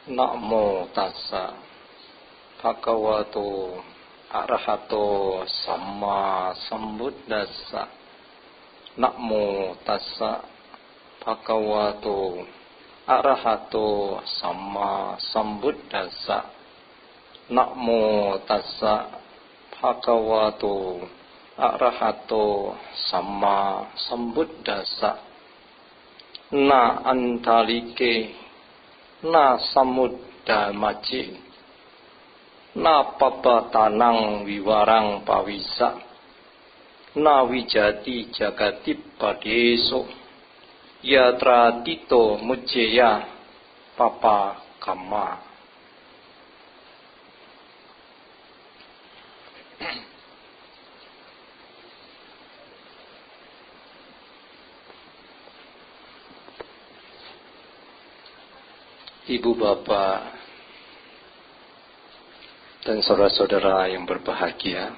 Namo tassa bhagavato arahato samma sambuddhassa. Namo tassa bhagavato arahato samma sambuddhassa. Namo tassa bhagavato arahato samma sambuddhassa. Na antalike na samudda maci na papatanang wiwarang pawisa na wijati jagatip padeso yatra tito mujjaya papa kama. Ibu bapak dan saudara-saudara yang berbahagia,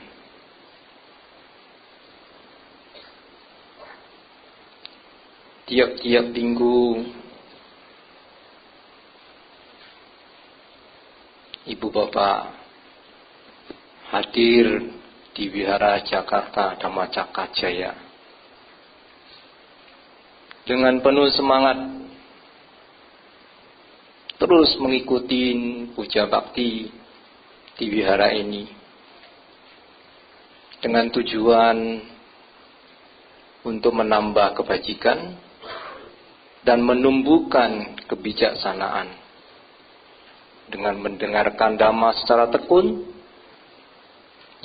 tiap-tiap minggu ibu bapak hadir di Wihara Jakarta Dhamma Cakra Jaya dengan penuh semangat terus mengikuti puja bakti di wihara ini dengan tujuan untuk menambah kebajikan dan menumbuhkan kebijaksanaan dengan mendengarkan dhamma secara tekun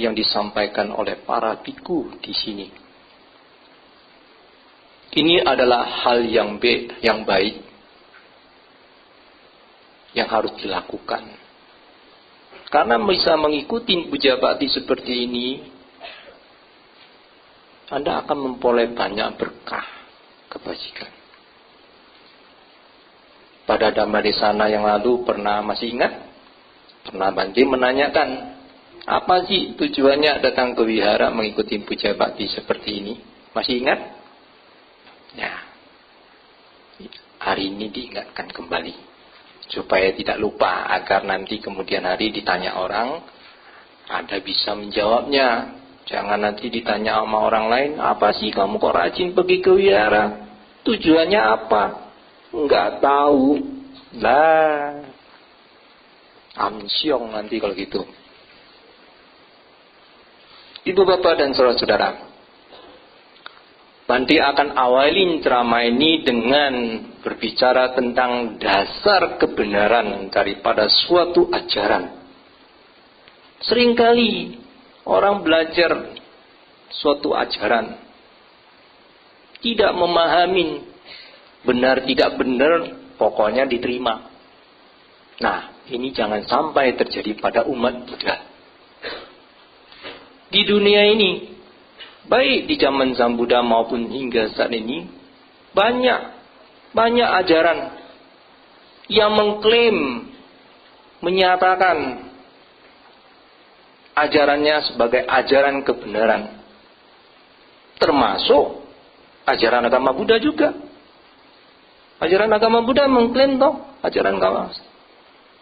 yang disampaikan oleh para biku di sini. Ini adalah hal yang baik yang harus dilakukan. Karena bisa mengikuti puja bakti seperti ini, Anda akan memperoleh banyak berkah kebajikan. Pada Dhammadesana yang lalu masih ingat? Pernah Bante menanyakan, apa sih tujuannya datang ke wihara mengikuti puja bakti seperti ini? Masih ingat? Ya, hari ini diingatkan kembali supaya tidak lupa, agar nanti kemudian hari ditanya orang, Anda bisa menjawabnya. Jangan nanti ditanya sama orang lain, apa sih kamu kok rajin pergi ke wihara? Tujuannya apa? Enggak tahu. Lah, amsyong nanti kalau gitu. Ibu bapak dan saudara-saudara, Bante akan awalin ceramah ini dengan berbicara tentang dasar kebenaran daripada suatu ajaran. Seringkali orang belajar suatu ajaran tidak memahami benar tidak benar, pokoknya diterima. Nah, ini jangan sampai terjadi pada umat Buddha. Di dunia ini, baik di zaman Sang Buddha maupun hingga saat ini, banyak ajaran yang mengklaim, menyatakan ajarannya sebagai ajaran kebenaran. Termasuk ajaran agama Buddha juga. Ajaran agama Buddha mengklaim ajaran agama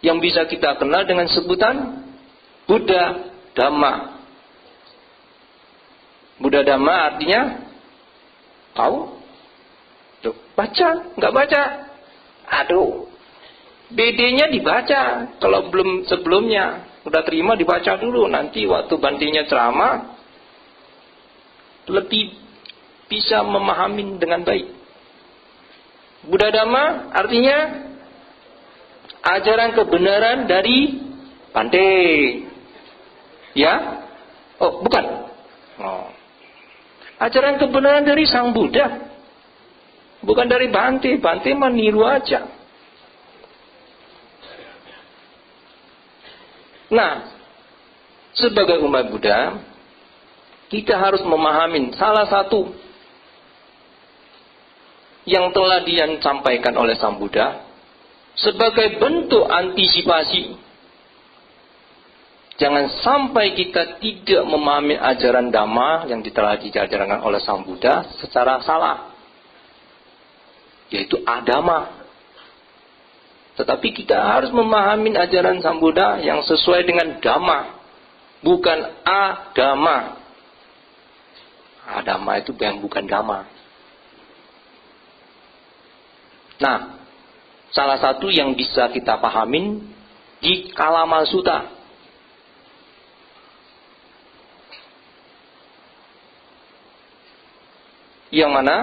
yang bisa kita kenal dengan sebutan Buddha Dhamma. Buddha Dhamma artinya tahu? Tuh, baca, nggak baca? Aduh, BD-nya dibaca. Kalau belum sebelumnya udah terima dibaca dulu. Nanti waktu Bantenya ceramah lebih bisa memahami dengan baik. Buddha Dhamma artinya ajaran kebenaran dari Bante. Ya? Oh, bukan. Oh. Ajaran kebenaran dari Sang Buddha. Bukan dari Bante. Bante meniru aja. Nah, sebagai umat Buddha, kita harus memahami salah satu yang telah disampaikan oleh Sang Buddha sebagai bentuk antisipasi. Jangan sampai kita tidak memahami ajaran Dhamma yang telah diajarkan oleh Sang Buddha secara salah, yaitu adama. Tetapi kita harus memahami ajaran Sang Buddha yang sesuai dengan Dhamma, bukan agama. Agama itu yang bukan Dhamma. Nah, salah satu yang bisa kita pahamin di Kalama Sutta. Yang mana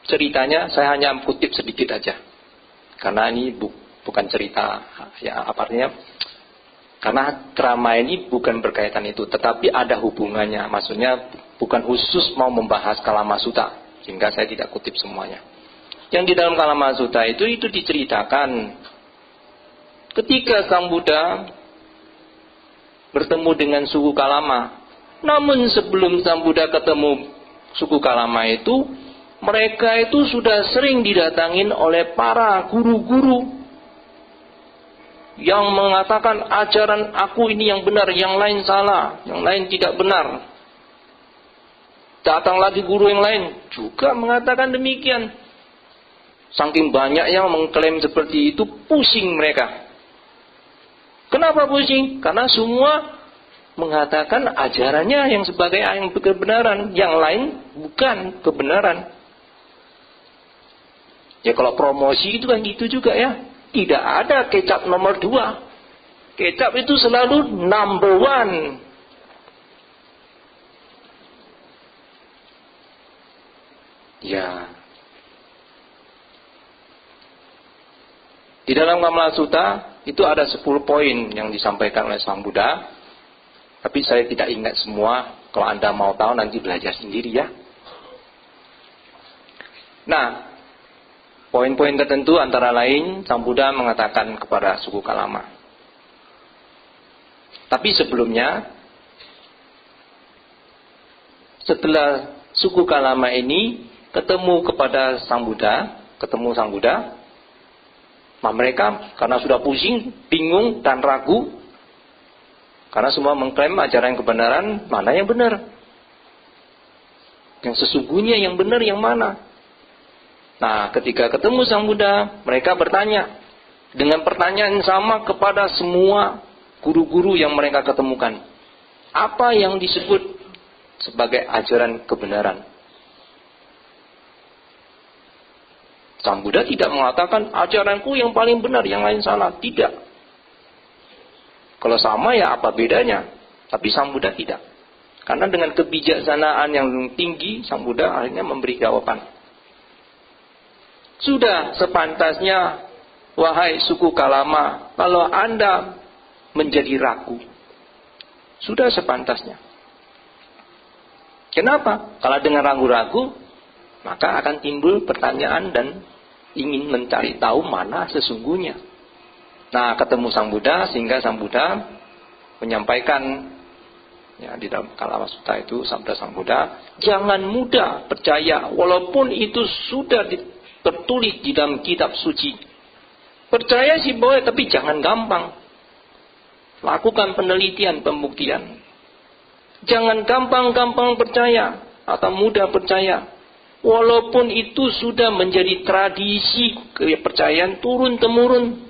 ceritanya saya hanya kutip sedikit aja. Karena ini bukan cerita, ya apa artinya? Karena krama ini bukan berkaitan itu, tetapi ada hubungannya. Maksudnya bukan khusus mau membahas Kalama Sutta, sehingga saya tidak kutip semuanya. Yang di dalam Kalama Sutta itu diceritakan ketika Sang Buddha bertemu dengan suku Kalama. Namun sebelum Sang Buddha ketemu suku Kalama itu, mereka itu sudah sering didatangin oleh para guru-guru yang mengatakan ajaran aku ini yang benar, yang lain salah, yang lain tidak benar. Datang lagi guru yang lain juga mengatakan demikian. Saking banyak yang mengklaim seperti itu, pusing mereka. Kenapa pusing? Karena semua mengatakan ajarannya yang sebagai yang kebenaran, yang lain bukan kebenaran. Ya kalau promosi itu kan gitu juga ya. Tidak ada kecap nomor 2. Kecap itu selalu number 1. Ya. Di dalam Kalama Sutta itu ada 10 poin yang disampaikan oleh Sang Buddha. Tapi saya tidak ingat semua. Kalau Anda mau tahu nanti belajar sendiri ya. Nah, poin-poin tertentu antara lain Sang Buddha mengatakan kepada suku Kalama. Tapi sebelumnya, setelah suku Kalama ini ketemu Sang Buddha, nah mereka karena sudah pusing, bingung dan ragu, karena semua mengklaim ajaran kebenaran, mana yang benar? Yang sesungguhnya yang benar yang mana? Nah, ketika ketemu Sang Buddha, mereka bertanya dengan pertanyaan sama kepada semua guru-guru yang mereka ketemukan. Apa yang disebut sebagai ajaran kebenaran? Sang Buddha tidak mengatakan ajaranku yang paling benar, yang lain salah. Tidak. Kalau sama ya apa bedanya? Tapi Sang Buddha tidak. Karena dengan kebijaksanaan yang tinggi, Sang Buddha akhirnya memberi jawaban. Sudah sepantasnya, wahai suku Kalama, kalau Anda menjadi ragu. Sudah sepantasnya. Kenapa? Kalau dengan ragu-ragu, maka akan timbul pertanyaan dan ingin mencari tahu mana sesungguhnya. Nah, ketemu Sang Buddha, sehingga Sang Buddha menyampaikan, ya, di dalam Kalama Sutta itu, sabda Sang Buddha, jangan mudah percaya, walaupun itu sudah tertulis di dalam kitab suci. Percaya sih boleh, tapi jangan gampang. Lakukan penelitian, pembuktian. Jangan gampang-gampang percaya atau mudah percaya. Walaupun itu sudah menjadi tradisi kepercayaan turun-temurun.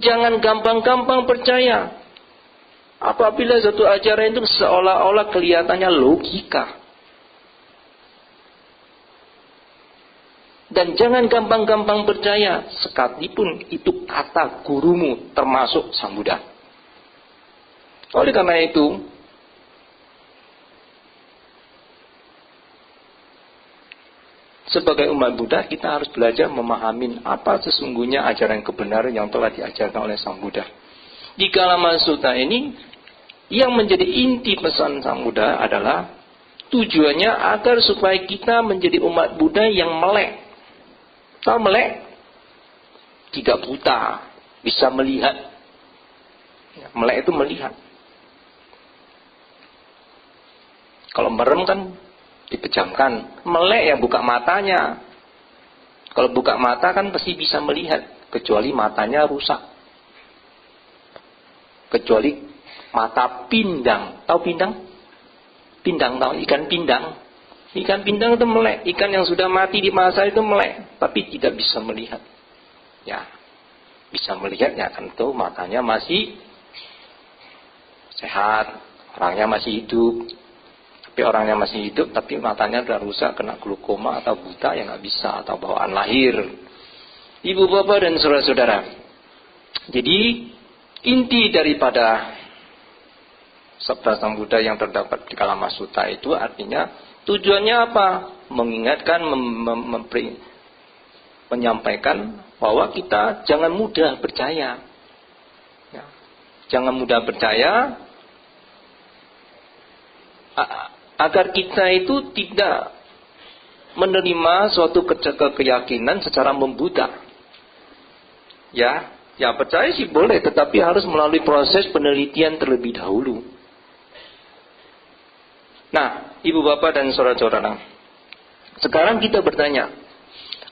Jangan gampang-gampang percaya. Apabila satu ajaran itu seolah-olah kelihatannya logika. Dan jangan gampang-gampang percaya sekalipun itu kata gurumu, termasuk Sang Buddha. Oleh karena itu, sebagai umat Buddha, kita harus belajar memahami apa sesungguhnya ajaran kebenaran yang telah diajarkan oleh Sang Buddha. Di Kalama Sutta ini, yang menjadi inti pesan Sang Buddha adalah tujuannya agar supaya kita menjadi umat Buddha yang melek. Tahu melek? Tidak buta, bisa melihat. Melek itu melihat. Kalau merem kan dipejamkan. Melek ya buka matanya. Kalau buka mata kan pasti bisa melihat, kecuali matanya rusak. Kecuali mata pindang. Tahu pindang? Pindang, tahu ikan pindang? Ikan pindang itu melek. Ikan yang sudah mati di masa itu melek, tapi tidak bisa melihat. Ya. bisa melihatnya, kan itu matanya masih sehat, orangnya masih hidup. Tapi orangnya masih hidup, tapi matanya sudah rusak, kena glaukoma atau buta, ya nggak bisa, atau bawaan lahir. Ibu bapak dan saudara-saudara, jadi inti daripada sabda Sang Buddha yang terdapat di Kalamasuta itu artinya tujuannya apa? Mengingatkan, menyampaikan bahwa kita jangan mudah percaya. Ya. Jangan mudah percaya agar kita itu tidak menerima suatu keyakinan secara membuta. Ya percaya sih boleh, tetapi harus melalui proses penelitian terlebih dahulu. Nah, ibu bapak dan saudara-saudara, sekarang kita bertanya,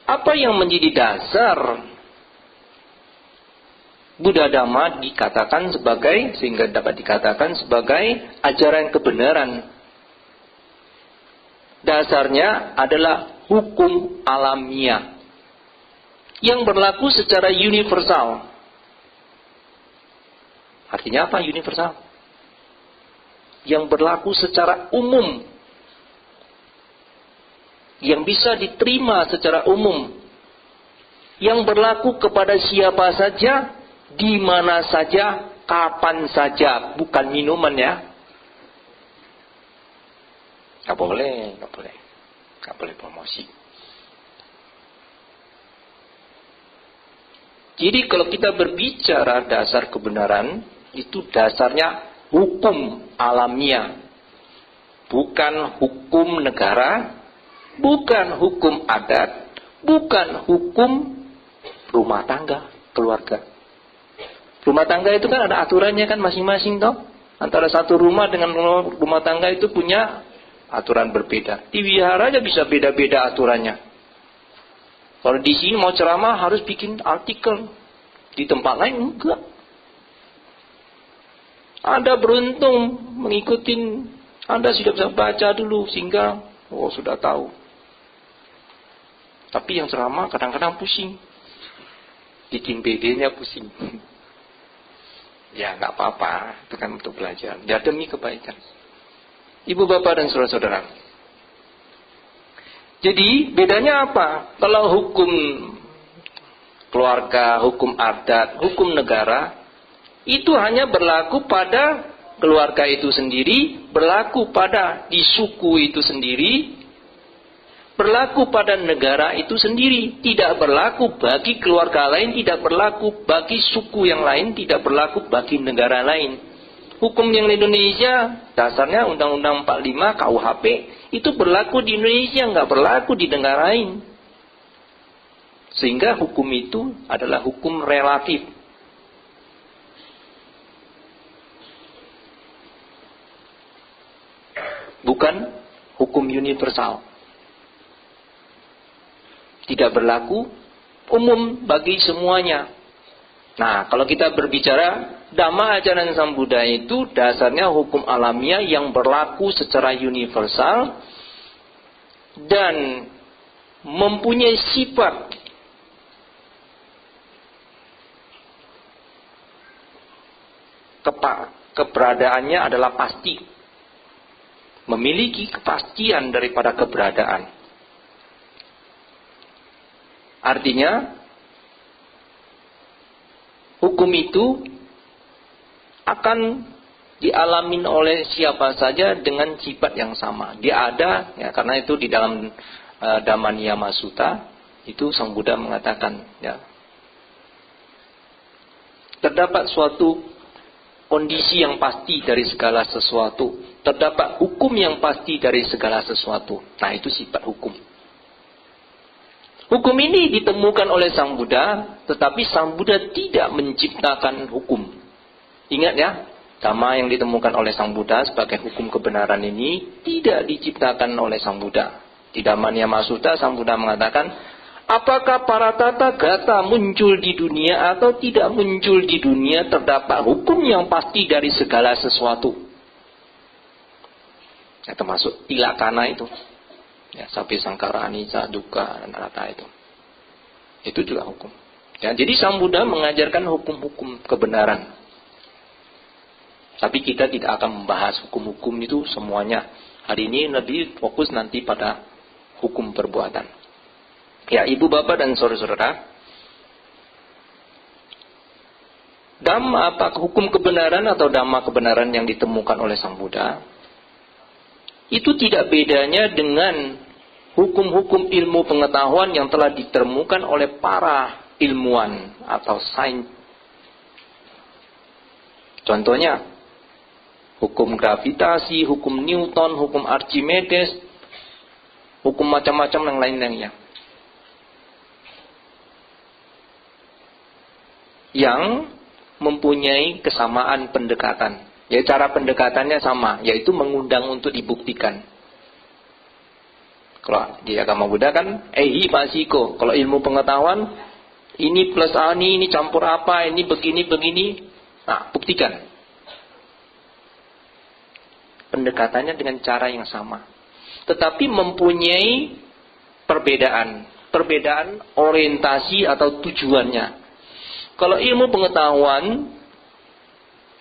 apa yang menjadi dasar Buddha Dhamma dikatakan sebagai, sehingga dapat dikatakan sebagai ajaran kebenaran? Dasarnya adalah hukum alamiah yang berlaku secara universal. Artinya apa universal? Yang berlaku secara umum, yang bisa diterima secara umum, yang berlaku kepada siapa saja, di mana saja, kapan saja, bukan minuman ya. Nggak boleh promosi. Jadi kalau kita berbicara dasar kebenaran, itu dasarnya hukum alamiah, bukan hukum negara, bukan hukum adat, bukan hukum rumah tangga, keluarga. Rumah tangga itu kan ada aturannya kan masing-masing toh. Antara satu rumah dengan rumah tangga itu punya aturan berbeda. Di wihara aja bisa beda-beda aturannya. Kalau di sini mau ceramah harus bikin artikel, di tempat lain enggak. Anda beruntung mengikuti, Anda sudah bisa baca dulu sehingga sudah tahu. Tapi yang ceramah kadang-kadang pusing, bikin BD-nya pusing. Ya nggak apa-apa, itu kan untuk belajar. Ya demi kebaikan. Ibu bapak dan saudara-saudara. Jadi bedanya apa? Kalau hukum keluarga, hukum adat, hukum negara, itu hanya berlaku pada keluarga itu sendiri, berlaku pada di suku itu sendiri, berlaku pada negara itu sendiri. Tidak berlaku bagi keluarga lain, tidak berlaku bagi suku yang lain, tidak berlaku bagi negara lain. Hukum yang di Indonesia, dasarnya Undang-Undang 45 KUHP, itu berlaku di Indonesia, nggak berlaku di negara lain. Sehingga hukum itu adalah hukum relatif. Bukan hukum universal. Tidak berlaku umum bagi semuanya. Nah, kalau kita berbicara Dhamma ajaran Sang Buddha itu dasarnya hukum alamiah yang berlaku secara universal dan mempunyai sifat keberadaannya adalah pasti, memiliki kepastian daripada keberadaan. Artinya hukum itu akan dialamin oleh siapa saja dengan sifat yang sama. Dia ada, ya, karena itu di dalam Dhammaniyama Sutta itu Sang Buddha mengatakan, ya, terdapat suatu kondisi yang pasti dari segala sesuatu, terdapat hukum yang pasti dari segala sesuatu. Nah, itu sifat hukum. Hukum ini ditemukan oleh Sang Buddha, tetapi Sang Buddha tidak menciptakan hukum. Ingat ya, Dhamma yang ditemukan oleh Sang Buddha sebagai hukum kebenaran ini tidak diciptakan oleh Sang Buddha. Di Dhammaniyama Sutta Sang Buddha mengatakan, apakah para tata gata muncul di dunia atau tidak muncul di dunia, terdapat hukum yang pasti dari segala sesuatu. Ya, termasuk tilakana itu. Ya, sapi sangkara, anicca, dukkha, dan anatta itu. Itu juga hukum. Ya, jadi Sang Buddha mengajarkan hukum-hukum kebenaran. Tapi kita tidak akan membahas hukum-hukum itu semuanya. Hari ini lebih fokus nanti pada hukum perbuatan. Ya, ibu bapak dan saudara-saudara, dhamma apa hukum kebenaran atau dhamma kebenaran yang ditemukan oleh Sang Buddha itu tidak bedanya dengan hukum-hukum ilmu pengetahuan yang telah ditemukan oleh para ilmuwan atau sains. Contohnya hukum gravitasi, hukum Newton, hukum Archimedes, hukum macam-macam yang lain-lainnya. Yang mempunyai kesamaan pendekatan. Ya, cara pendekatannya sama, yaitu mengundang untuk dibuktikan. Kalau di agama Buddha kan, ehi masiko. Kalau ilmu pengetahuan, ini plus ini campur apa, ini begini. Nah, buktikan. Pendekatannya dengan cara yang sama. Tetapi mempunyai perbedaan orientasi atau tujuannya. Kalau ilmu pengetahuan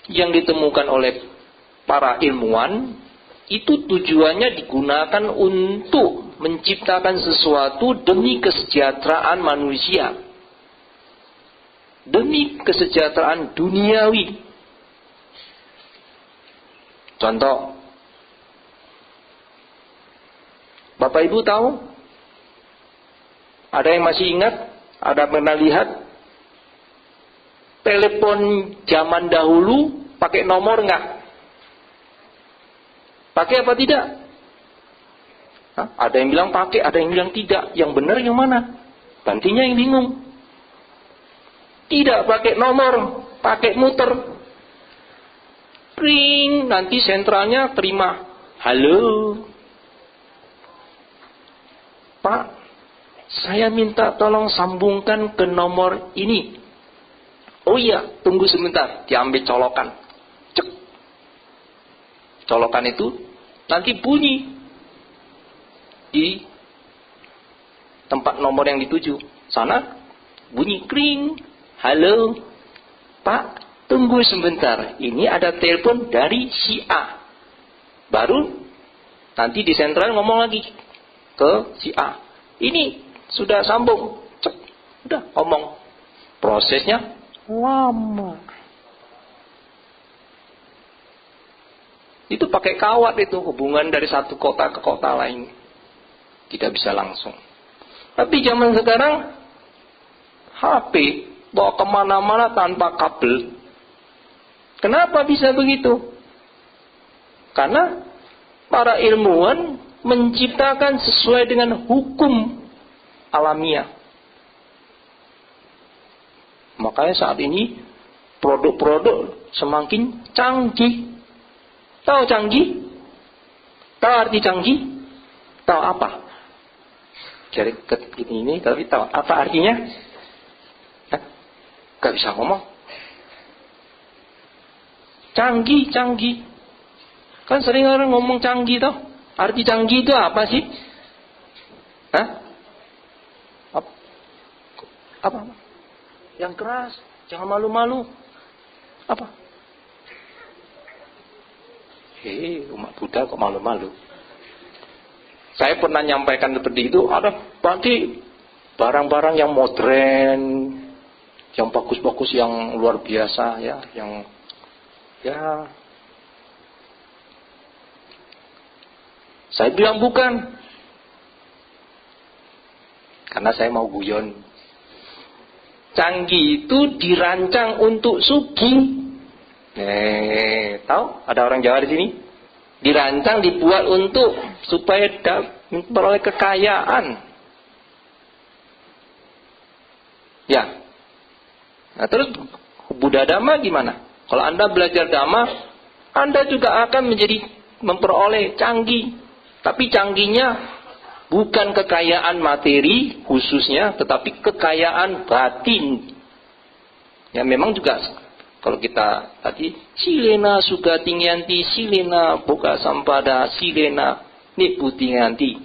yang ditemukan oleh para ilmuwan, itu tujuannya digunakan untuk menciptakan sesuatu demi kesejahteraan manusia. Demi kesejahteraan duniawi. Contoh, Bapak Ibu tahu? Ada yang masih ingat? Ada pernah lihat? Telepon zaman dahulu pakai nomor enggak? Pakai apa tidak? Hah? Ada yang bilang pakai, ada yang bilang tidak. Yang benar yang mana? Gantinya yang bingung. Tidak pakai nomor, pakai muter. Ring, nanti sentralnya terima. Halo. Pak, saya minta tolong sambungkan ke nomor ini. Oh iya, tunggu sebentar. Diambil colokan. Cek. Colokan itu nanti bunyi di tempat nomor yang dituju. Sana bunyi kring. Halo, Pak, tunggu sebentar. Ini ada telepon dari si A. Baru nanti di sentral ngomong lagi ke si A. Ini sudah sambung. Cek. Udah ngomong. Prosesnya lama. Itu pakai kawat itu, hubungan dari satu kota ke kota lain. Tidak bisa langsung. Tapi zaman sekarang HP bawa kemana-mana tanpa kabel. Kenapa bisa begitu? Karena para ilmuwan menciptakan sesuai dengan hukum alamiah. Makanya saat ini produk-produk semakin canggih. Tahu canggih? Tahu arti canggih? Tahu apa? Jadi ini tapi tahu apa artinya? Gak bisa ngomong. Canggih. Kan sering orang ngomong canggih toh. Arti canggih itu apa sih? Hah? Apa? Yang keras, jangan malu-malu. Apa? Umat Buddha kok malu-malu? Saya pernah nyampaikan seperti itu. Ada berarti barang-barang yang modern, yang bagus-bagus, yang luar biasa, ya, yang ya. Saya bilang bukan. Karena saya mau guyon. Canggih itu dirancang untuk sugih. Tahu? Ada orang Jawa di sini? Dirancang, dibuat untuk supaya memperoleh kekayaan. Ya. Nah, terus Buddha Dhamma gimana? Kalau Anda belajar Dhamma, Anda juga akan memperoleh canggih. Tapi canggihnya bukan kekayaan materi khususnya, tetapi kekayaan batin. Ya memang juga kalau kita tadi silena sugatingyanti, silena boga sampada, silena niputingyanti.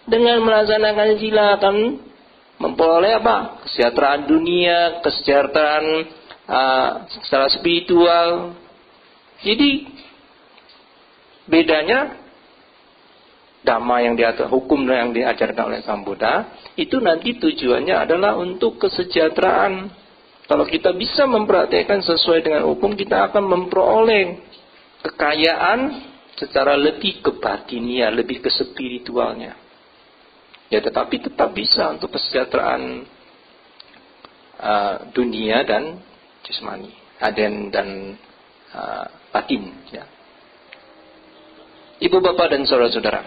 Dengan melaksanakan sila akan memperoleh apa? Kesejahteraan dunia, kesejahteraan secara spiritual. Jadi bedanya dhamma yang diatur, hukum yang diajarkan oleh Sang Buddha itu nanti tujuannya adalah untuk kesejahteraan. Kalau kita bisa mempraktikkan sesuai dengan hukum, kita akan memperoleh kekayaan secara lebih ke batinia, lebih ke spiritualnya. Ya, tetapi tetap bisa untuk kesejahteraan dunia dan jasmani, dan batin. Ya. Ibu bapak dan saudara-saudara,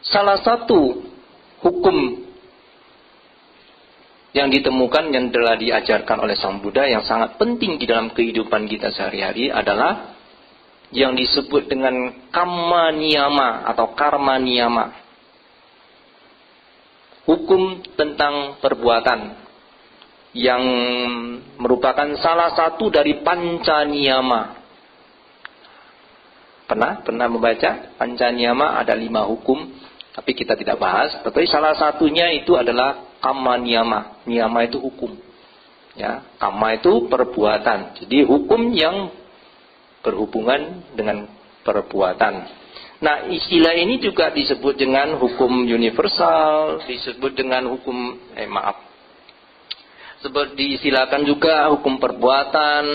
salah satu hukum yang ditemukan yang telah diajarkan oleh Sang Buddha yang sangat penting di dalam kehidupan kita sehari-hari adalah yang disebut dengan kamma niyama atau karma niyama. Hukum tentang perbuatan yang merupakan salah satu dari panca niyama. Pernah membaca panca niyama? Ada 5 hukum, tapi kita tidak bahas. Tetapi salah satunya itu adalah kamma niyama. Niyama itu hukum. Ya, kamma itu perbuatan. Jadi hukum yang berhubungan dengan perbuatan. Nah, istilah ini juga disebut dengan hukum universal, disebut dengan hukum diistilahkan juga hukum perbuatan,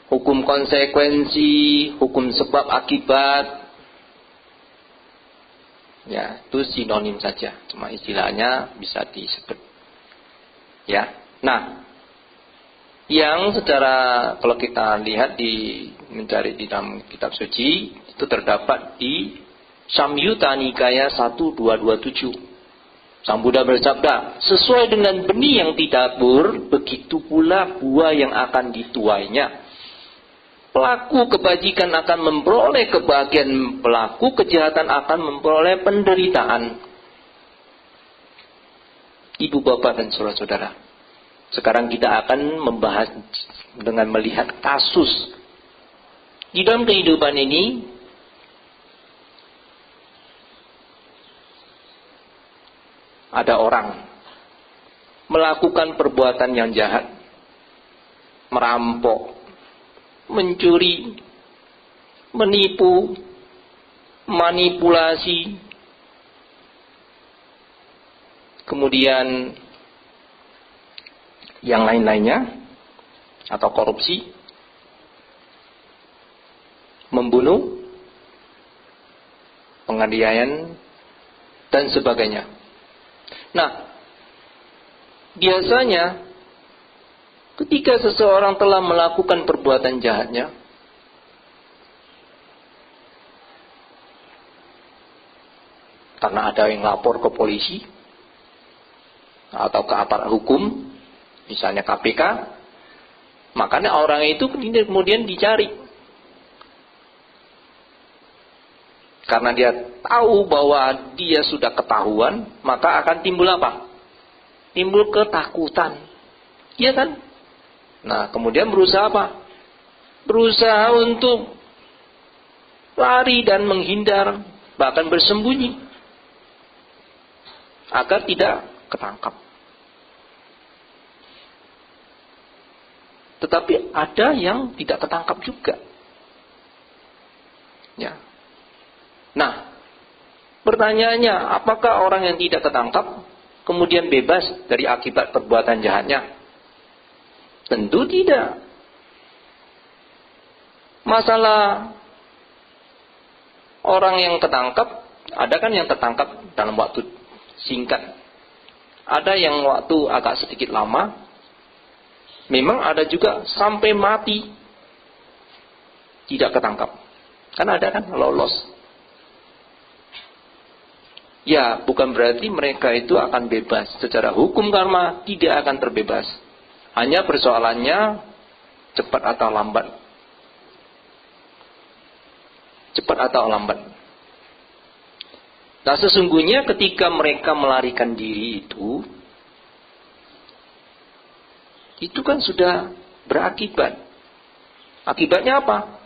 hukum konsekuensi, hukum sebab akibat. Ya, itu sinonim saja, cuma istilahnya bisa disebut. Ya. Nah, yang secara kalau kita lihat mencari di dalam kitab suci itu terdapat di Samyutta Nikaya 1227. Sang Buddha bersabda, sesuai dengan benih yang didabur, begitu pula buah yang akan dituainya. Pelaku kebajikan akan memperoleh kebahagiaan, pelaku kejahatan akan memperoleh penderitaan. Ibu bapak dan saudara-saudara, sekarang kita akan membahas dengan melihat kasus. Di dalam kehidupan ini, ada orang melakukan perbuatan yang jahat, merampok, mencuri, menipu, manipulasi, kemudian yang lain-lainnya, atau korupsi, membunuh, penganiayaan, dan sebagainya. Nah, biasanya ketika seseorang telah melakukan perbuatan jahatnya, karena ada yang lapor ke polisi atau ke aparat hukum, misalnya KPK, makanya orang itu kemudian dicari. Karena dia tahu bahwa dia sudah ketahuan, maka akan timbul apa? Timbul ketakutan. Iya kan? Nah, kemudian berusaha apa? Berusaha untuk lari dan menghindar, bahkan bersembunyi, agar tidak ketangkap. Tetapi ada yang tidak ketangkap juga. Ya. Nah, pertanyaannya, apakah orang yang tidak ketangkap kemudian bebas dari akibat perbuatan jahatnya? Tentu tidak. Masalah orang yang ketangkap, ada kan yang tertangkap dalam waktu singkat, ada yang waktu agak sedikit lama, memang ada juga sampai mati tidak ketangkap. Kan ada kan lolos. Ya, bukan berarti mereka itu akan bebas. Secara hukum karma tidak akan terbebas. Hanya persoalannya cepat atau lambat. Cepat atau lambat. Nah, sesungguhnya ketika mereka melarikan diri itu kan sudah berakibat. Akibatnya apa?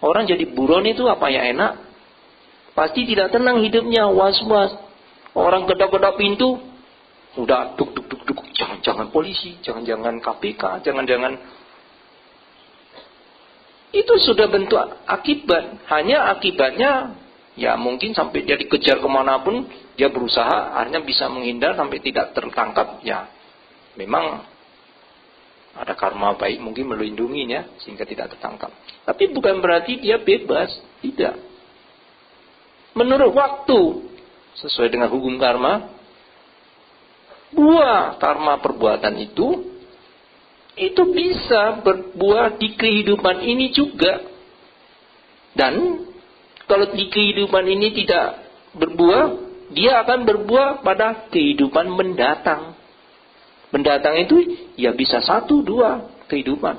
Orang jadi buron itu apa ya enak? Pasti tidak tenang hidupnya, was-was. Orang kedap-kedap pintu, udah duk. Jangan-jangan polisi, jangan-jangan KPK, jangan-jangan. Itu sudah bentuk akibat. Hanya akibatnya, ya mungkin sampai dia dikejar kemanapun, dia berusaha, akhirnya bisa menghindar sampai tidak tertangkap. Ya, memang ada karma baik mungkin melindunginya sehingga tidak tertangkap. Tapi bukan berarti dia bebas, tidak. Menurut waktu, sesuai dengan hukum karma, buah karma perbuatan itu bisa berbuah di kehidupan ini juga. Dan kalau di kehidupan ini tidak berbuah, dia akan berbuah pada kehidupan mendatang. Mendatang itu ya bisa 1, 2 kehidupan.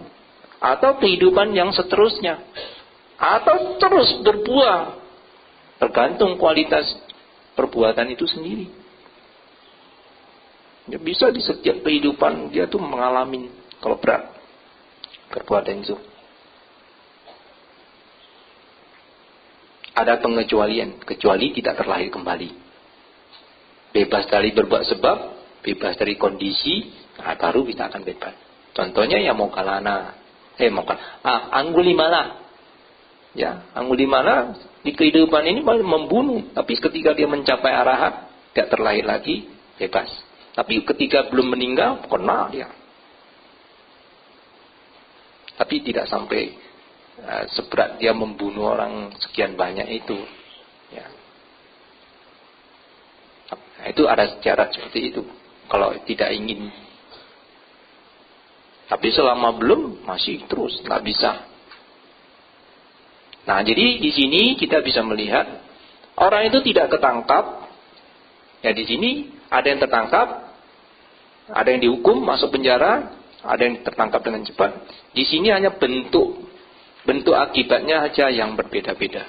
Atau kehidupan yang seterusnya. Atau terus berbuah. Tergantung kualitas perbuatan itu sendiri. Ya bisa di setiap kehidupan dia tuh mengalami kalau berat perbuatan itu. Ada pengecualian. Kecuali tidak terlahir kembali. Bebas dari berbuat sebab, bebas dari kondisi, nah baru kita akan bebas. Contohnya ya Anggulimala. Ya, Anggulimala di kehidupan ini membunuh, tapi ketika dia mencapai arahat, tidak terlahir lagi, bebas. Tapi ketika belum meninggal, kena dia. Tapi tidak sampai seberat dia membunuh orang sekian banyak itu. Ya. Nah, itu ada syarat seperti itu. Kalau tidak ingin. Tapi selama belum, masih terus, nggak bisa. Nah, jadi di sini kita bisa melihat orang itu tidak ketangkap. Ya di sini ada yang tertangkap, ada yang dihukum masuk penjara, ada yang tertangkap dengan cepat. Di sini hanya bentuk akibatnya saja yang berbeda-beda.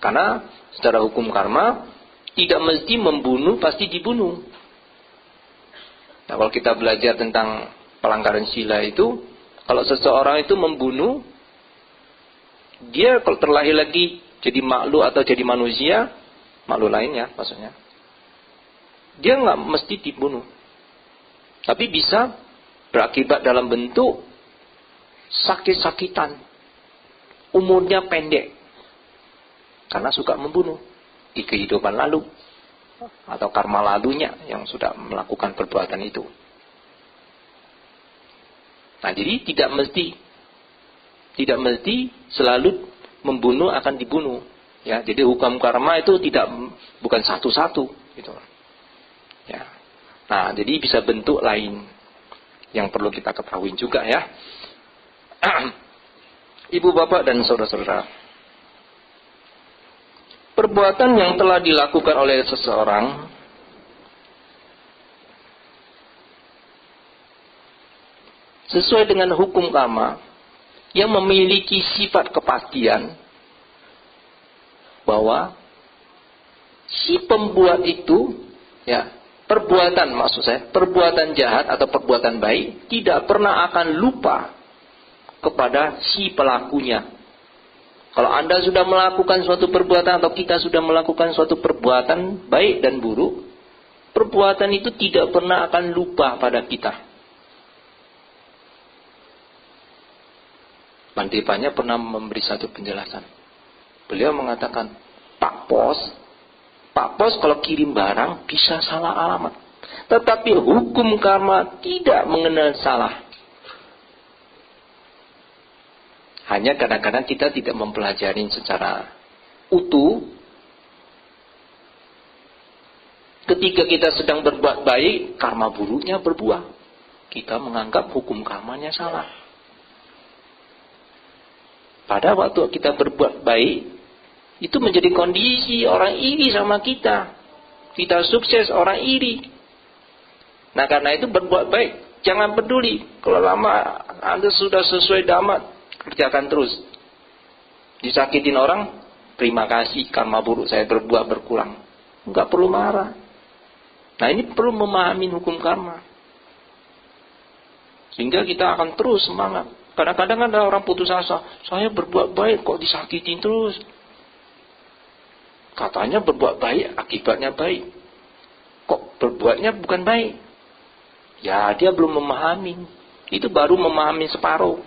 Karena secara hukum karma tidak mesti membunuh pasti dibunuh. Nah, kalau kita belajar tentang pelanggaran sila itu, kalau seseorang itu membunuh, dia kalau terlahir lagi jadi makhluk atau jadi manusia, makhluk lainnya maksudnya, dia nggak mesti dibunuh. Tapi bisa berakibat dalam bentuk sakit-sakitan, umurnya pendek, karena suka membunuh di kehidupan lalu, atau karma lalunya yang sudah melakukan perbuatan itu. Nah, jadi tidak mesti selalu membunuh akan dibunuh. Ya, jadi hukum karma itu bukan satu-satu, gitu. Ya. Nah, jadi bisa bentuk lain yang perlu kita ketahui juga ya. Ibu bapak dan saudara-saudara, perbuatan yang telah dilakukan oleh seseorang sesuai dengan hukum karma yang memiliki sifat kepastian bahwa si pembuat itu, ya, perbuatan jahat atau perbuatan baik tidak pernah akan lupa kepada si pelakunya. Kalau Anda sudah melakukan suatu perbuatan atau kita sudah melakukan suatu perbuatan baik dan buruk, perbuatan itu tidak pernah akan lupa pada kita. Bante Panya pernah memberi satu penjelasan. Beliau mengatakan, Pak Pos kalau kirim barang bisa salah alamat. Tetapi hukum karma tidak mengenal salah. Hanya kadang-kadang kita tidak mempelajari secara utuh. Ketika kita sedang berbuat baik, karma buruknya berbuah. Kita menganggap hukum karmanya salah. Pada waktu kita berbuat baik, itu menjadi kondisi orang iri sama kita. Kita sukses, orang iri. Nah, karena itu berbuat baik. Jangan peduli. Kalau lama Anda sudah sesuai dhamma, kerjakan terus. Disakitin orang, terima kasih, karma buruk saya berbuat berkurang. Enggak perlu marah. Nah, ini perlu memahami hukum karma. Sehingga kita akan terus semangat. Kadang-kadang ada orang putus asa, saya berbuat baik kok disakitin terus. Katanya berbuat baik, akibatnya baik. Kok berbuatnya bukan baik? Ya, dia belum memahami. Itu baru memahami separuh.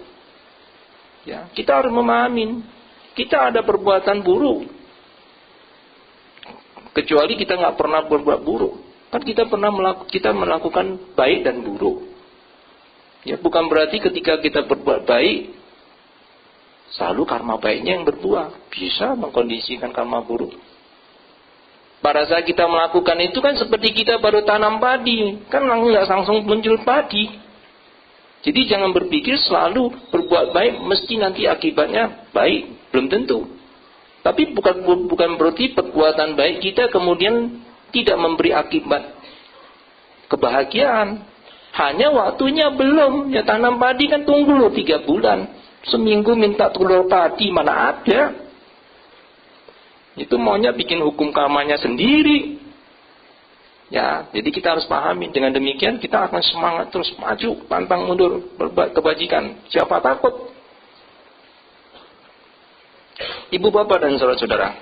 Ya, kita harus memahami. Kita ada perbuatan buruk. Kecuali kita nggak pernah berbuat buruk. Kan kita melakukan baik dan buruk. Ya, bukan berarti ketika kita berbuat baik selalu karma baiknya yang berbuah. Bisa mengkondisikan karma buruk. Pada saat kita melakukan itu kan seperti kita baru tanam padi, kan nggak langsung muncul padi. Jadi jangan berpikir selalu berbuat baik mesti nanti akibatnya baik, belum tentu. Tapi bukan berarti perbuatan baik kita kemudian tidak memberi akibat kebahagiaan. Hanya waktunya belum. Ya, tanam padi kan tunggu loh 3 bulan. Seminggu minta telur padi, mana ada. Itu maunya bikin hukum karmanya sendiri. Ya, jadi kita harus pahami. Dengan demikian kita akan semangat terus maju, pantang mundur, berbuat kebajikan. Siapa takut? Ibu bapak dan saudara-saudara.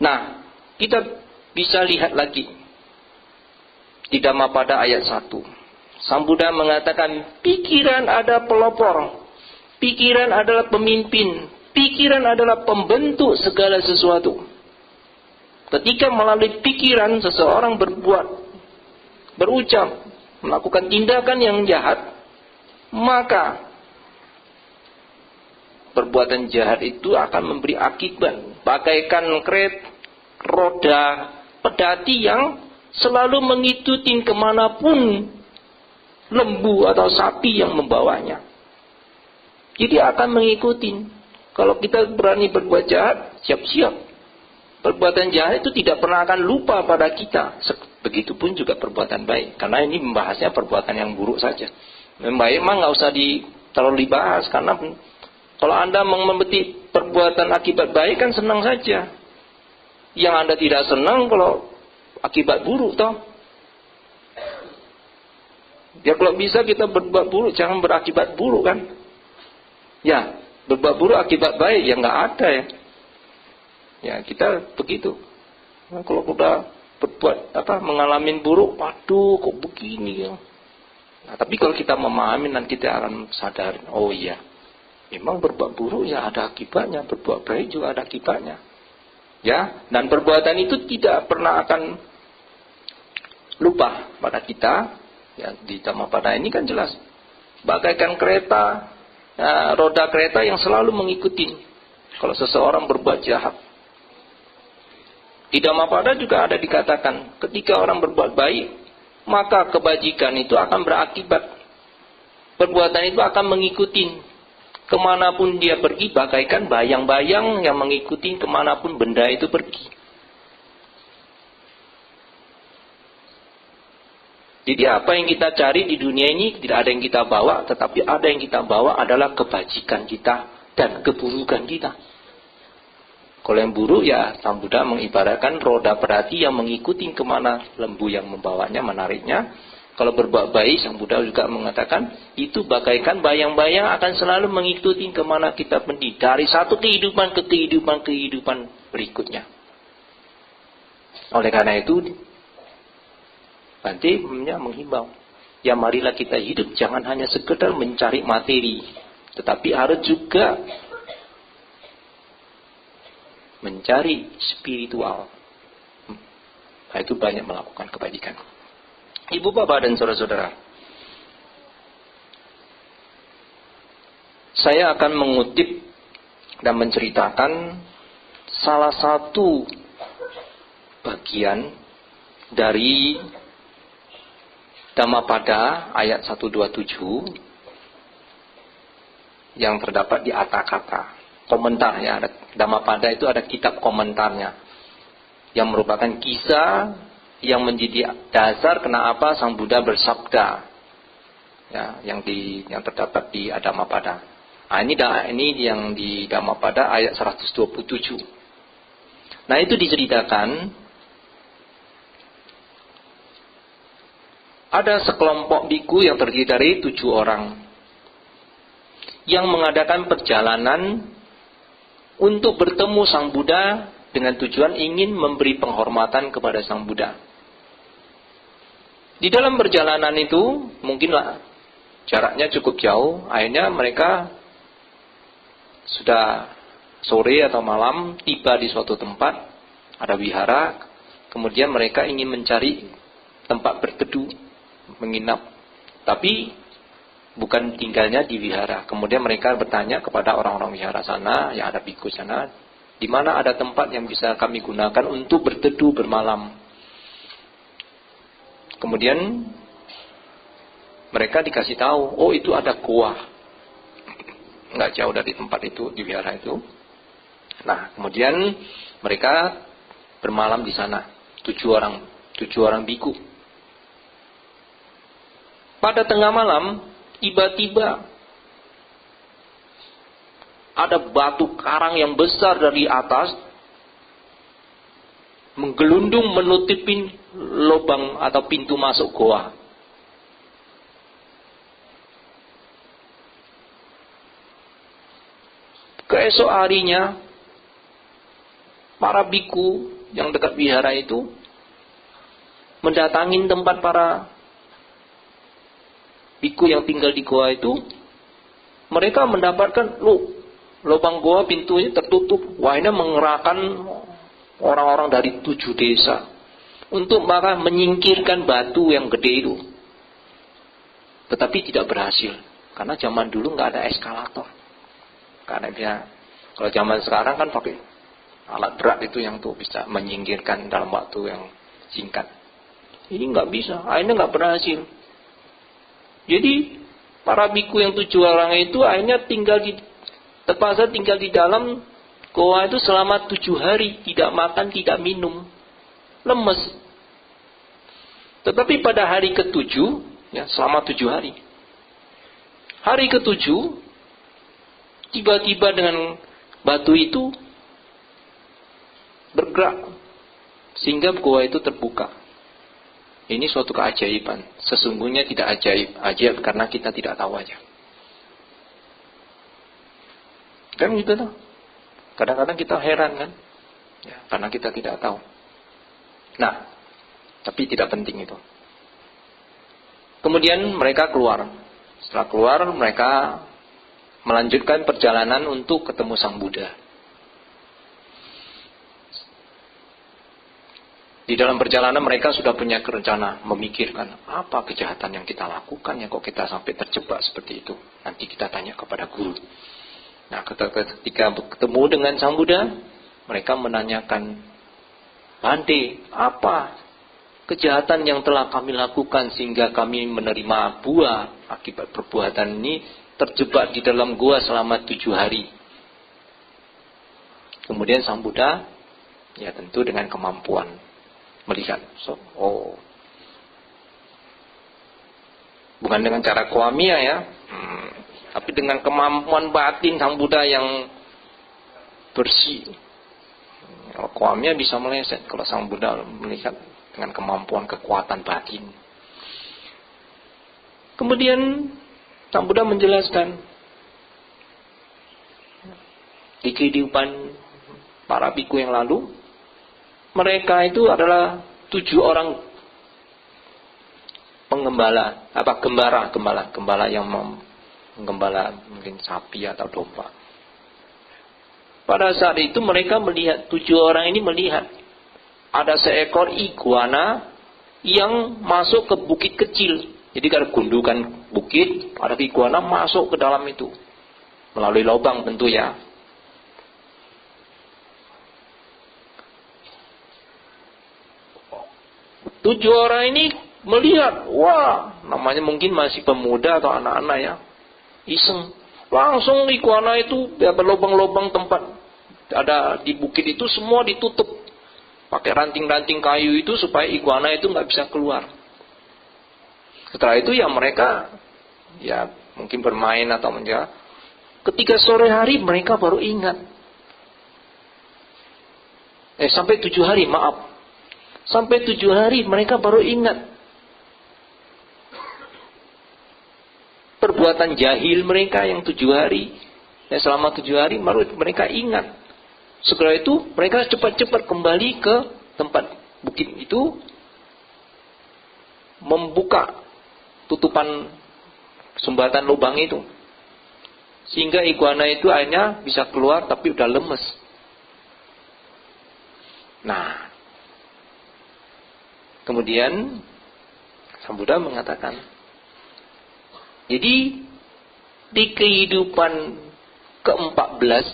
Nah, kita bisa lihat lagi di Dhammapada ayat 1. Sang Buddha mengatakan, pikiran ada pelopor, pikiran adalah pemimpin, pikiran adalah pembentuk segala sesuatu. Ketika melalui pikiran seseorang berbuat, berucap, melakukan tindakan yang jahat, maka perbuatan jahat itu akan memberi akibat bagaikan roda pedati yang selalu mengikuti kemanapun lembu atau sapi yang membawanya. Jadi akan mengikuti. Kalau kita berani berbuat jahat, siap-siap. Perbuatan jahat itu tidak pernah akan lupa pada kita. Begitupun juga perbuatan baik. Karena ini membahasnya perbuatan yang buruk saja. Yang baik memang nggak usah terlalu dibahas. Karena kalau Anda memetik perbuatan akibat baik kan senang saja. Yang Anda tidak senang kalau akibat buruk toh. Ya kalau bisa kita berbuat buruk, jangan berakibat buruk kan. Ya, berbuat buruk akibat baik ya nggak ada ya. Ya kita begitu. Nah, kalau udah berbuat mengalami buruk, waduh kok begini ya. Nah, tapi kalau kita memahami dan kita akan sadar, oh iya, memang berbuat buruk ya ada akibatnya, berbuat baik juga ada akibatnya. Ya, dan perbuatan itu tidak pernah akan lupa pada kita. Ya, di Dhammapada ini kan jelas bagaikan kereta, roda kereta yang selalu mengikuti kalau seseorang berbuat jahat. Di Dhammapada juga ada dikatakan ketika orang berbuat baik, maka kebajikan itu akan berakibat. Perbuatan itu akan mengikuti kemanapun dia pergi, bagaikan bayang-bayang yang mengikuti kemanapun benda itu pergi. Jadi apa yang kita cari di dunia ini tidak ada yang kita bawa, tetapi ada yang kita bawa adalah kebajikan kita dan keburukan kita. Kalau yang buruk ya Sang Buddha mengibaratkan roda pedati yang mengikuti kemana lembu yang membawanya, menariknya. Kalau berbuat baik, Sang Buddha juga mengatakan itu bagaikan bayang-bayang akan selalu mengikuti kemana kita pergi, dari satu kehidupan ke kehidupan berikutnya. Oleh karena itu Bante menghimbau, ya marilah kita hidup jangan hanya sekedar mencari materi, tetapi harus juga mencari spiritual. Nah, itu banyak melakukan kebajikan. Ibu bapak dan saudara-saudara, saya akan mengutip dan menceritakan salah satu bagian dari Dhammapada ayat 127 yang terdapat di Atthakatha. Komentarnya, ada Dhammapada itu ada kitab komentarnya yang merupakan kisah yang menjadi dasar kenapa Sang Buddha bersabda, ya, yang terdapat di Dhammapada. Nah, ini yang di Dhammapada ayat 127. Nah, itu diceritakan ada sekelompok biku yang terdiri dari 7 orang. yang mengadakan perjalanan untuk bertemu Sang Buddha dengan tujuan ingin memberi penghormatan kepada Sang Buddha. Di dalam perjalanan itu, mungkinlah jaraknya cukup jauh, akhirnya mereka sudah sore atau malam tiba di suatu tempat, ada wihara, kemudian mereka ingin mencari tempat berteduh, menginap. Tapi bukan tinggalnya di wihara. Kemudian mereka bertanya kepada orang-orang wihara sana, yang ada biku sana, di mana ada tempat yang bisa kami gunakan untuk berteduh bermalam. Kemudian mereka dikasih tahu, oh itu ada goa, nggak jauh dari tempat itu, di wihara itu. Nah, kemudian mereka bermalam di sana, 7 orang biku. Pada tengah malam, tiba-tiba ada batu karang yang besar dari atas menggelundung menutupin lubang atau pintu masuk goa. Keesok harinya, para biku yang dekat wihara itu mendatangi tempat para biku yang tinggal di goa itu. Mereka mendapatkan lubang goa pintunya tertutup. Wahina mengerahkan orang-orang dari 7 desa untuk maka menyingkirkan batu yang gede itu. Tetapi tidak berhasil, karena zaman dulu nggak ada eskalator. Karena dia, kalau zaman sekarang kan pakai alat berat itu yang tuh bisa menyingkirkan dalam waktu yang singkat. Ini nggak bisa, akhirnya nggak berhasil. Jadi para biku yang 7 orang itu akhirnya terpaksa tinggal di dalam goa itu selama 7 hari, tidak makan, tidak minum, lemes. Tetapi pada hari ke-7, ya selama 7 hari, hari ke-7 tiba-tiba dengan batu itu bergerak sehingga goa itu terbuka. Ini suatu keajaiban. Sesungguhnya tidak ajaib karena kita tidak tahu aja. Kan gitu tuh. Kadang-kadang kita heran kan, ya, karena kita tidak tahu. Nah, tapi tidak penting itu. Kemudian mereka keluar. Setelah keluar, mereka melanjutkan perjalanan untuk ketemu Sang Buddha. Di dalam perjalanan mereka sudah punya rencana, memikirkan apa kejahatan yang kita lakukan ya kok kita sampai terjebak seperti itu. Nanti kita tanya kepada guru. Nah, ketika ketemu dengan Sang Buddha, mereka menanyakan, Bante, apa kejahatan yang telah kami lakukan sehingga kami menerima buah akibat perbuatan ini, terjebak di dalam gua selama 7 hari. Kemudian Sang Buddha, ya tentu dengan kemampuan melihat, bukan dengan cara kuamia ya, tapi dengan kemampuan batin Sang Buddha yang bersih. Kalau kuamia bisa meleset, kalau Sang Buddha melihat dengan kemampuan kekuatan batin. Kemudian Sang Buddha menjelaskan di kehidupan para biku yang lalu, mereka itu adalah 7 orang penggembala, gembala yang menggembala mungkin sapi atau domba. Pada saat itu mereka melihat, 7 orang ini melihat ada seekor iguana yang masuk ke bukit kecil. Jadi ada gundukan bukit, ada iguana masuk ke dalam itu melalui lubang tentu ya. Tujuh orang ini melihat, wah, namanya mungkin masih pemuda atau anak-anak ya, iseng. Langsung iguana itu, lubang-lubang tempat ada di bukit itu semua ditutup. Pakai ranting-ranting kayu itu supaya iguana itu nggak bisa keluar. Setelah itu ya mereka, ya mungkin bermain atau menjaga. Ketika sore hari mereka baru ingat. Sampai 7 hari, maaf. Sampai 7 hari mereka baru ingat perbuatan perbuatan jahil mereka yang 7 hari. Ya, selama 7 hari baru mereka ingat. Setelah itu mereka cepat-cepat kembali ke tempat bukit itu, membuka tutupan sumbatan lubang itu. Sehingga iguana itu akhirnya bisa keluar tapi udah lemes. Nah, kemudian Sang Buddha mengatakan, jadi di kehidupan ke-14,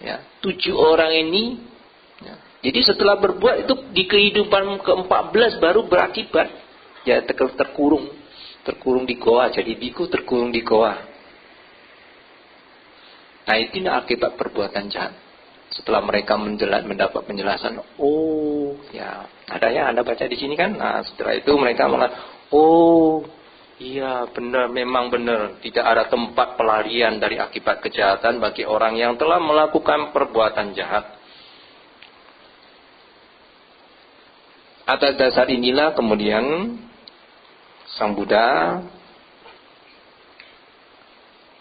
ya, 7 orang ini, ya, jadi setelah berbuat itu di kehidupan ke-14 baru berakibat, ya, terkurung di goa, jadi biku terkurung di goa. Nah, itu akibat perbuatan jahat. Setelah mereka mendapat penjelasan, oh, ya, ada ya, Anda baca di sini kan? Nah, setelah itu mereka mengatakan, oh, iya, benar, memang benar. Tidak ada tempat pelarian dari akibat kejahatan bagi orang yang telah melakukan perbuatan jahat. Atas dasar inilah kemudian Sang Buddha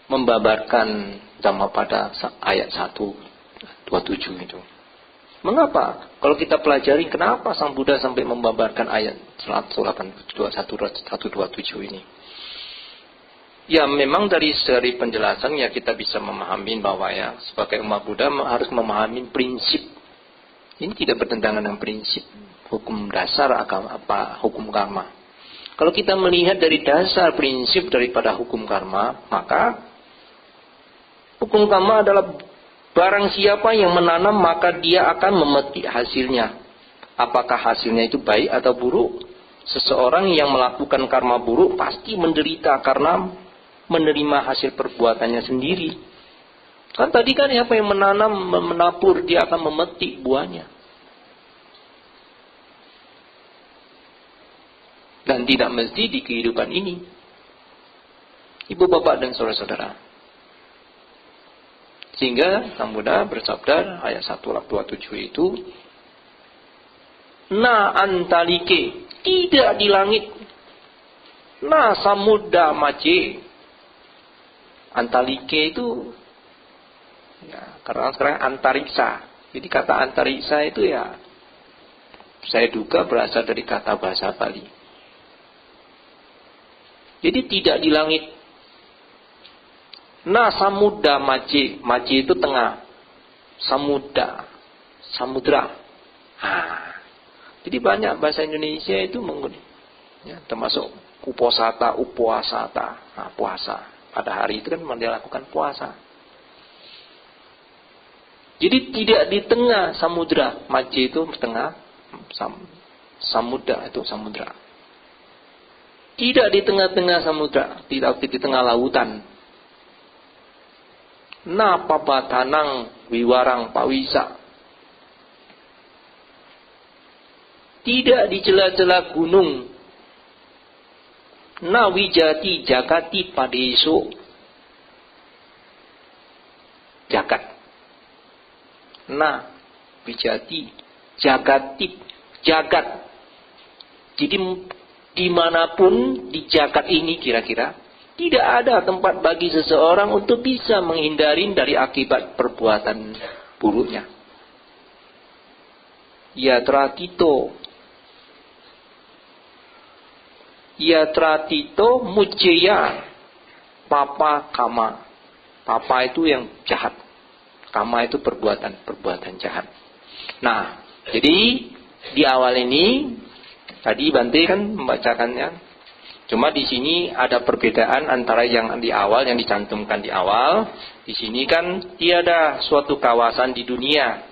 membabarkan Dhammapada ayat 127 itu. Mengapa? Kalau kita pelajari kenapa Sang Buddha sampai membabarkan ayat 127 ini? Ya, memang dari penjelasan ya kita bisa memahami bahwa ya sebagai umat Buddha harus memahami prinsip. Ini tidak bertentangan dengan prinsip hukum dasar agama, hukum karma. Kalau kita melihat dari dasar prinsip daripada hukum karma, maka hukum karma adalah barang siapa yang menanam maka dia akan memetik hasilnya. Apakah hasilnya itu baik atau buruk? Seseorang yang melakukan karma buruk pasti menderita karena menerima hasil perbuatannya sendiri. Kan tadi kan siapa yang menanam, menabur, dia akan memetik buahnya. Dan tidak mesti di kehidupan ini. Ibu bapak dan saudara-saudara. Sehingga Sang Buddha bersabda ayat 127 itu, na antalike, tidak di langit, na samudra mace. Antalike itu ya, karena sekarang antariksa. Jadi kata antariksa itu ya saya duga berasal dari kata bahasa Bali. Jadi tidak di langit. Nah, samudra maci. Maci itu tengah. Samudra. Jadi banyak bahasa Indonesia itu menggunakan, ya, termasuk uposata, upuasata. Nah, puasa. Pada hari itu kan dia lakukan puasa. Jadi tidak di tengah samudra. Maci itu tengah. Samudra itu samudra. Tidak di tengah-tengah samudra, tidak di tengah lautan. Na pabatanang wiwarang pawisa. Tidak di celah-celah gunung. Na wijati jakati padeso. Jagat. Na wijati jakati jagat. Jadi dimanapun di jagat ini kira-kira tidak ada tempat bagi seseorang untuk bisa menghindari dari akibat perbuatan buruknya. Yatratito muceya papa kama. Papa itu yang jahat. Kama itu perbuatan jahat. Nah, jadi di awal ini tadi Bante kan membacakannya. Cuma di sini ada perbedaan antara yang di awal, yang dicantumkan di awal. Di sini kan tiada suatu kawasan di dunia,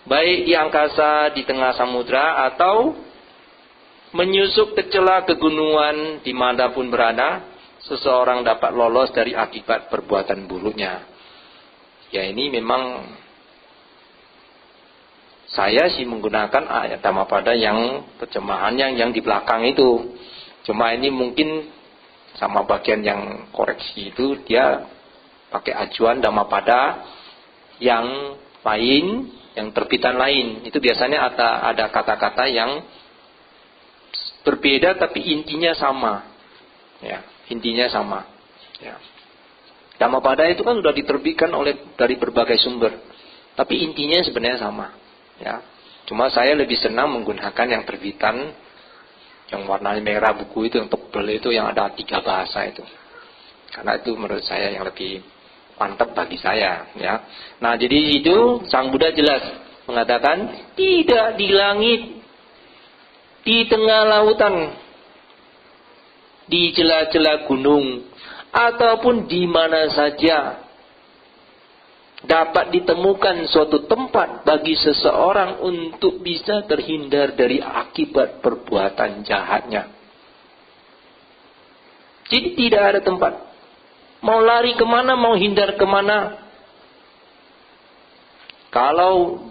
baik di angkasa, di tengah samudra, atau menyusup ke celah kegunungan dimanapun berada, seseorang dapat lolos dari akibat perbuatan buruknya. Ya, ini memang saya sih menggunakan ayat Dhammapada yang terjemahannya yang di belakang itu. Cuma ini mungkin sama bagian yang koreksi itu dia pakai ajuan Dhammapada yang lain, yang terbitan lain. Itu biasanya ada kata-kata yang berbeda tapi intinya sama. Ya, intinya sama. Ya. Dhammapada itu kan sudah diterbitkan dari berbagai sumber. Tapi intinya sebenarnya sama. Ya. Cuma saya lebih senang menggunakan yang terbitan yang warna merah buku itu, yang tebal itu, yang ada 3 bahasa itu. Karena itu menurut saya yang lebih mantap bagi saya. Ya. Nah, jadi itu Sang Buddha jelas mengatakan tidak di langit, di tengah lautan, di celah-celah gunung, ataupun di mana saja dapat ditemukan suatu tempat bagi seseorang untuk bisa terhindar dari akibat perbuatan jahatnya. Jadi tidak ada tempat. Mau lari kemana, mau hindar kemana. Kalau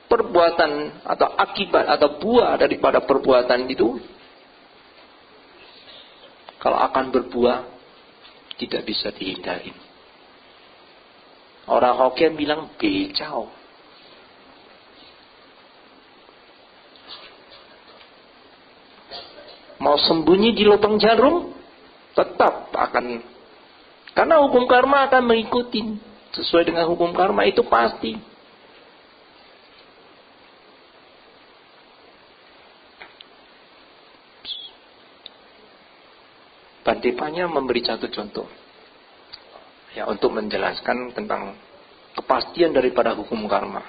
perbuatan atau akibat atau buah daripada perbuatan itu, kalau akan berbuah, tidak bisa dihindari. Orang Hokkien bilang becau. Mau sembunyi di lubang jarum, tetap akan. Karena hukum karma akan mengikuti. Sesuai dengan hukum karma itu pasti. Bhante Panya memberi satu contoh. Ya, untuk menjelaskan tentang kepastian daripada hukum karma.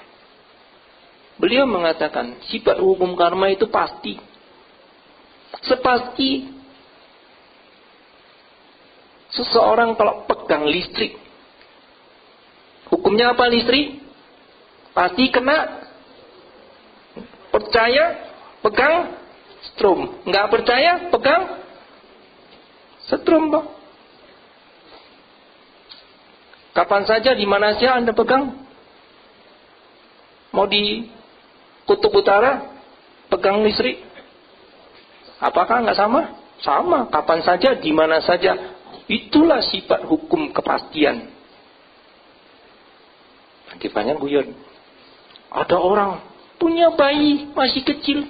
Beliau mengatakan sifat hukum karma itu pasti. Sepasti seseorang kalau pegang listrik. Hukumnya apa listrik? Pasti kena. Percaya pegang strum. Enggak percaya pegang strum, Bang. Kapan saja, di mana saja Anda pegang. Mau di kutub utara, pegang listrik. Apakah enggak sama? Sama. Kapan saja, di mana saja. Itulah sifat hukum kepastian. Nanti banyak guyon. Ada orang punya bayi masih kecil,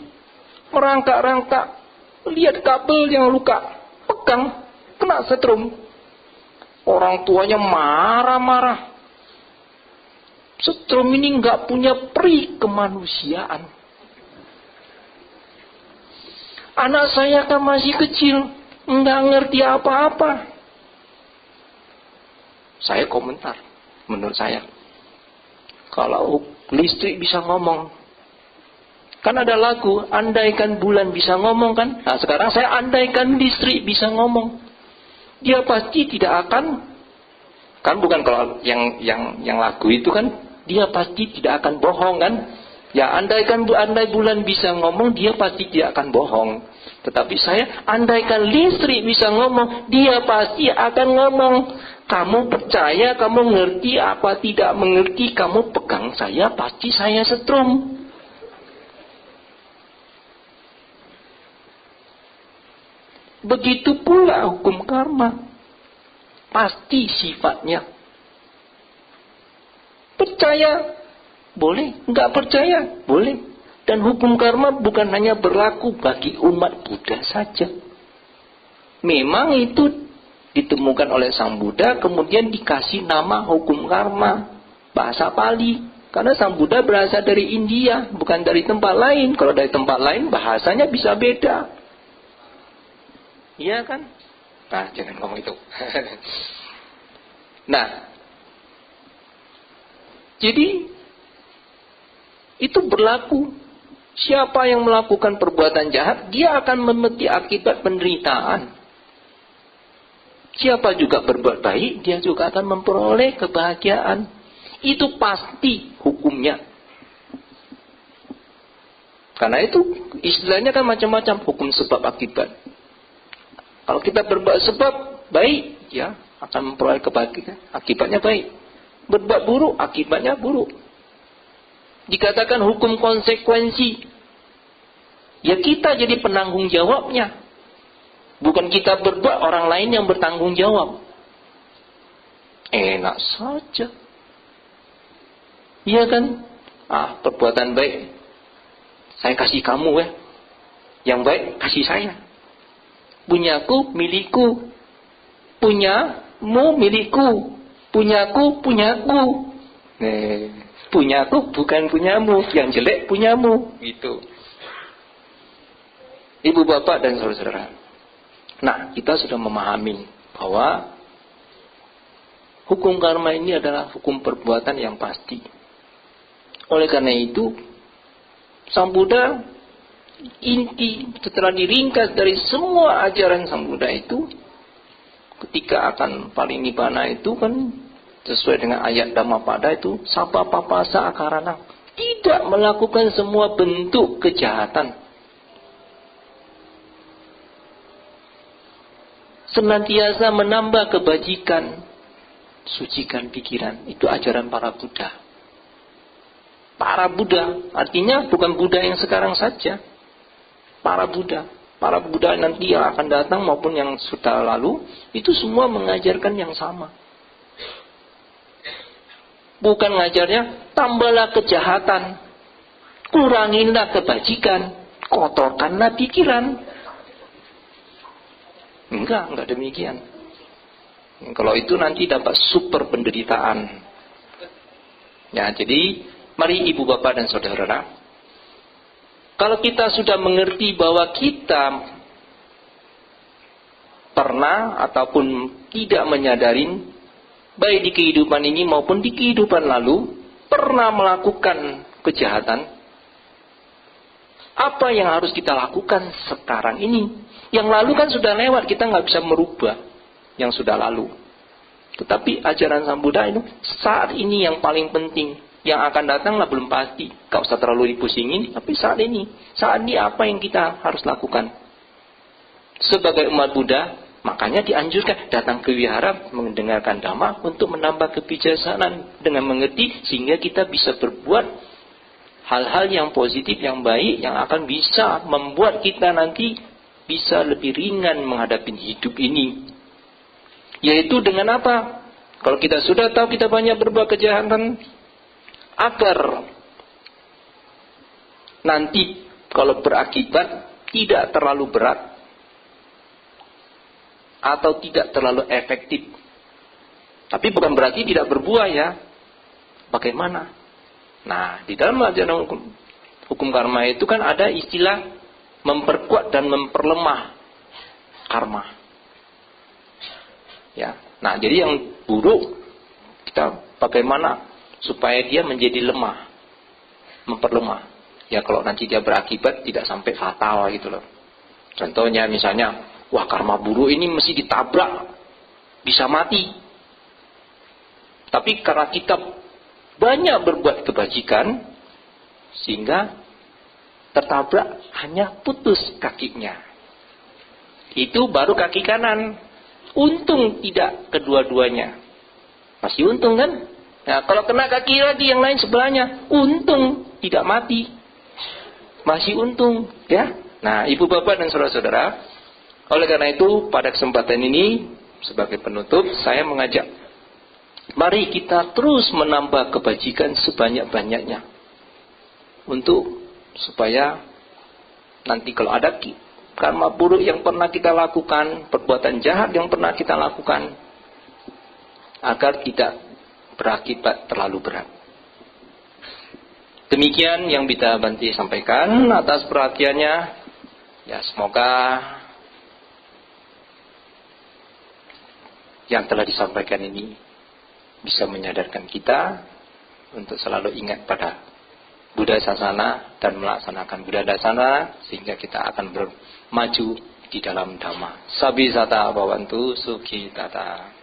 merangkak-rangkak, lihat kabel yang luka, pegang, kena setrum. Orang tuanya marah-marah. Setrum ini nggak punya peri kemanusiaan. Anak saya kan masih kecil, nggak ngerti apa-apa. Saya komentar, menurut saya, kalau listrik bisa ngomong, kan ada lagu, andaikan bulan bisa ngomong kan? Nah sekarang saya andaikan listrik bisa ngomong. Dia pasti tidak akan, kan bukan kalau yang lagu itu kan, dia pasti tidak akan bohong kan? Ya andai bulan bisa ngomong, dia pasti tidak akan bohong. Tetapi saya andaikan listrik bisa ngomong, dia pasti akan ngomong. Kamu percaya, kamu ngerti apa tidak mengerti, kamu pegang saya, pasti saya setrum. Begitu pula hukum karma. Pasti sifatnya. Percaya, boleh. Enggak percaya, boleh. Dan hukum karma bukan hanya berlaku bagi umat Buddha saja. Memang itu ditemukan oleh Sang Buddha, kemudian dikasih nama hukum karma. Bahasa Pali. Karena Sang Buddha berasal dari India, bukan dari tempat lain. Kalau dari tempat lain, bahasanya bisa beda. Iya kan? Nah, jangan ngomong itu. Nah, jadi itu berlaku. Siapa yang melakukan perbuatan jahat, dia akan memetik akibat penderitaan. Siapa juga berbuat baik, dia juga akan memperoleh kebahagiaan. Itu pasti hukumnya. Karena itu istilahnya kan macam-macam, hukum sebab akibat. Kalau kita berbuat sebab baik, ya akan memperoleh kebahagiaan, akibatnya baik. Berbuat buruk, akibatnya buruk. Dikatakan hukum konsekuensi, ya kita jadi penanggung jawabnya. Bukan kita berbuat, orang lain yang bertanggung jawab. Enak saja. Iya kan? Perbuatan baik saya kasih kamu ya. Yang baik kasih saya. Punyaku, milikku. punyamu milikku, punyaku punyaku. Punyaku bukan punyamu, yang jelek punyamu, gitu. Ibu bapak dan saudara-saudara. Nah, kita sudah memahami bahwa hukum karma ini adalah hukum perbuatan yang pasti. Oleh karena itu, Sang Buddha inti setelah diringkas dari semua ajaran Sang Buddha itu, ketika akan parinibbana itu kan sesuai dengan ayat Dhammapada itu, sapa papasa akarana, tidak melakukan semua bentuk kejahatan. Senantiasa menambah kebajikan, sucikan pikiran. Itu ajaran para Buddha. Para Buddha, artinya bukan Buddha yang sekarang saja. Para Buddha nanti yang akan datang maupun yang sudah lalu, itu semua mengajarkan yang sama. Bukan ngajarnya, tambahlah kejahatan, kuranginlah kebajikan, kotorkanlah pikiran. Enggak demikian. Kalau itu nanti dapat super penderitaan. Ya, jadi mari ibu bapak dan saudara, kalau kita sudah mengerti bahwa kita pernah ataupun tidak menyadarin, baik di kehidupan ini maupun di kehidupan lalu, pernah melakukan kejahatan, apa yang harus kita lakukan sekarang ini? Yang lalu kan sudah lewat, kita nggak bisa merubah yang sudah lalu. Tetapi ajaran Sang Buddha itu saat ini yang paling penting. Yang akan datang lah belum pasti, gak usah terlalu dipusingin. Tapi saat ini apa yang kita harus lakukan sebagai umat Buddha? Makanya dianjurkan datang ke wihara mendengarkan Dhamma untuk menambah kebijaksanaan dengan mengerti, sehingga kita bisa berbuat hal-hal yang positif, yang baik, yang akan bisa membuat kita nanti bisa lebih ringan menghadapi hidup ini. Yaitu dengan apa? Kalau kita sudah tahu kita banyak berbuat kejahatan, agar nanti kalau berakibat tidak terlalu berat atau tidak terlalu efektif. Tapi bukan berarti tidak berbuah ya. Bagaimana? Nah, di dalam ajaran hukum karma itu kan ada istilah memperkuat dan memperlemah karma. Ya. Nah, jadi yang buruk kita bagaimana supaya dia menjadi lemah, memperlemah. Ya, kalau nanti dia berakibat tidak sampai fatal gitu loh. Contohnya misalnya, wah karma buruk ini mesti ditabrak, bisa mati. Tapi karena kita banyak berbuat kebajikan, sehingga tertabrak hanya putus kakinya. Itu baru kaki kanan. Untung tidak kedua-duanya. Masih untung kan? Nah, kalau kena kaki lagi yang lain sebelahnya, untung tidak mati. Masih untung, ya. Nah, ibu bapak dan saudara-saudara, oleh karena itu pada kesempatan ini sebagai penutup saya mengajak, mari kita terus menambah kebajikan sebanyak-banyaknya untuk supaya nanti kalau ada karma buruk yang pernah kita lakukan, perbuatan jahat yang pernah kita lakukan, agar tidak berakibat terlalu berat. Demikian yang bisa Banti sampaikan atas perhatiannya. Ya, semoga yang telah disampaikan ini bisa menyadarkan kita untuk selalu ingat pada Buddha Sasana dan melaksanakan Buddha Dasana, sehingga kita akan bermaju di dalam Dhamma. Sabi sata bhavantu sukhi tata.